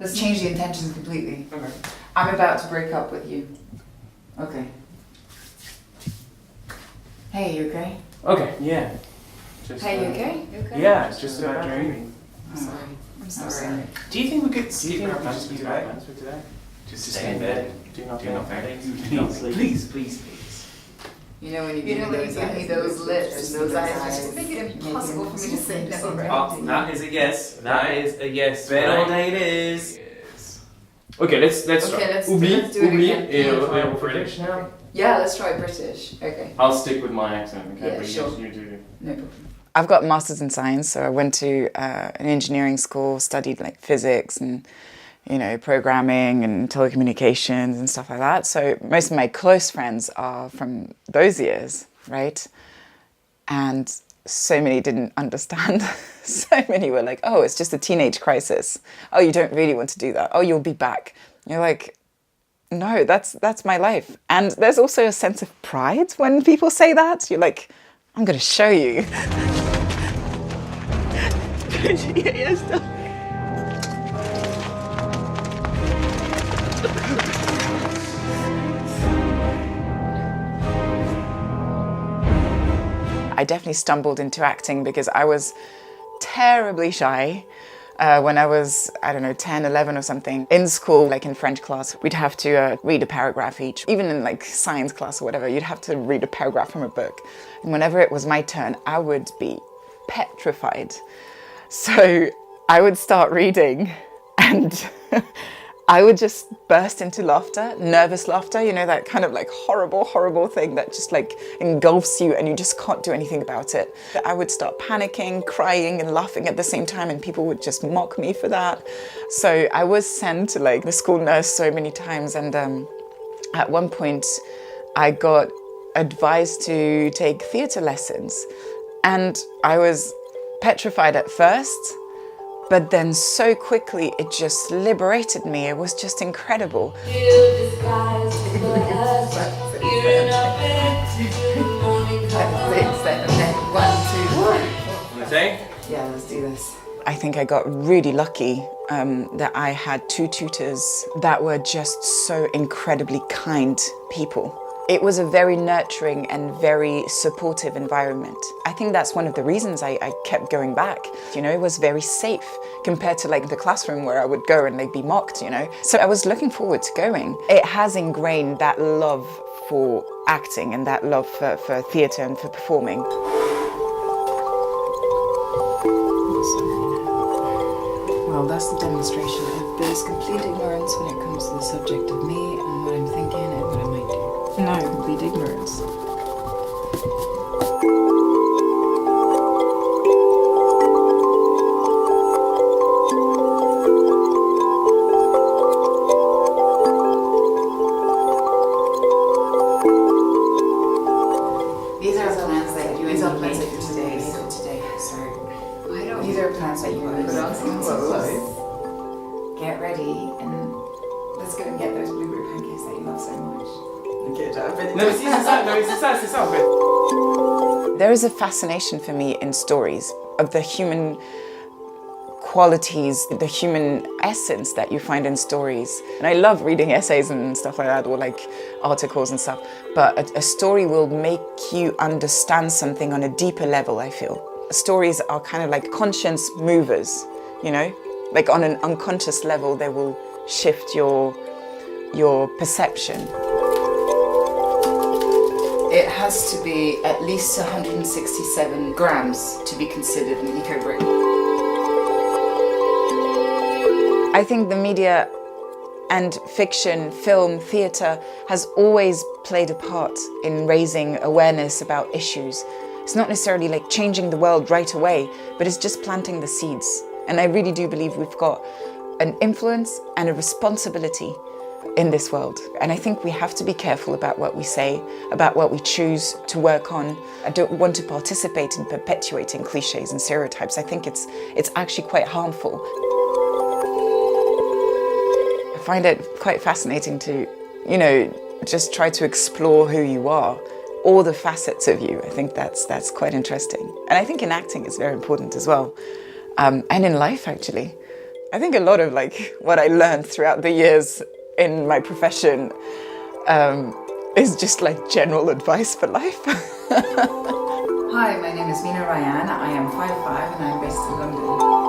Let's change the intentions completely. Okay. I'm about to break up with you. Okay. Hey, you okay? Okay, yeah. Just, Hey, you okay? You okay? Yeah, it's just about dreaming. I'm sorry. I'm sorry. Do you think we could skip our plans for today? Just stay in bed. Do not things. Please, please, please. You know when you give me those lips and those eyes, just make it impossible for me to say no, right? Oh, that is a yes. That is a yes. Bet all day it is. Yes. Okay, let's try. Let's do Oublie it et again. on British now. Yeah, let's try British. Okay. I'll stick with my accent, okay? Yeah, but sure. you do. No problem. I've got a master's in science, so I went to an engineering school, studied like physics and programming and telecommunications and stuff like that. So most of my close friends are from those years, right? And so many didn't understand. So many were like, oh, it's just a teenage crisis. Oh, you don't really want to do that. Oh, you'll be back. You're like, no, that's my life. And there's also a sense of pride when people say that. You're like, I'm going to show you. I definitely stumbled into acting because I was terribly shy when I was, 10, 11 or something. In school, like in French class, we'd have to read a paragraph each. Even in like science class or whatever, you'd have to read a paragraph from a book. And whenever it was my turn, I would be petrified. So I would start reading and I would just burst into laughter, nervous laughter, that kind of like horrible, horrible thing that just like engulfs you and you just can't do anything about it. I would start panicking, crying and laughing at the same time and people would just mock me for that. So I was sent to like the school nurse so many times and at one point I got advised to take theatre lessons and I was petrified at first. But then so quickly, it just liberated me. It was just incredible. Yeah, let's do this. I think I got really lucky that I had two tutors that were just so incredibly kind people. It was a very nurturing and very supportive environment. I think that's one of the reasons I kept going back. It was very safe compared to like the classroom where I would go and they'd be mocked, So I was looking forward to going. It has ingrained that love for acting and that love for theatre and for performing. Well, that's the demonstration of Bill's complete ignorance when it comes to the subject of me and what I'm thinking and what I might do. No, complete ignorance. These are plans that you made for today. Sorry. These are plans that you would put on some clothes, get ready, and let's go and get those blueberry pancakes that you love so much. There is a fascination for me in stories of the human qualities, the human essence that you find in stories. And I love reading essays and stuff like that, or like articles and stuff. But a story will make you understand something on a deeper level, I feel. Stories are kind of like conscience movers, Like on an unconscious level, they will shift your perception. It has to be at least 167 grams to be considered an eco-brick. I think the media and fiction, film, theatre has always played a part in raising awareness about issues. It's not necessarily like changing the world right away, but it's just planting the seeds. And I really do believe we've got an influence and a responsibility in this world. And I think we have to be careful about what we say, about what we choose to work on. I don't want to participate in perpetuating cliches and stereotypes. I think it's actually quite harmful. I find it quite fascinating to, just try to explore who you are, all the facets of you. I think that's quite interesting. And I think in acting it's very important as well. And in life, actually. I think a lot of like what I learned throughout the years in my profession is just like general advice for life. Hi, my name is Meena Rayann. I am 5'5" and I'm based in London.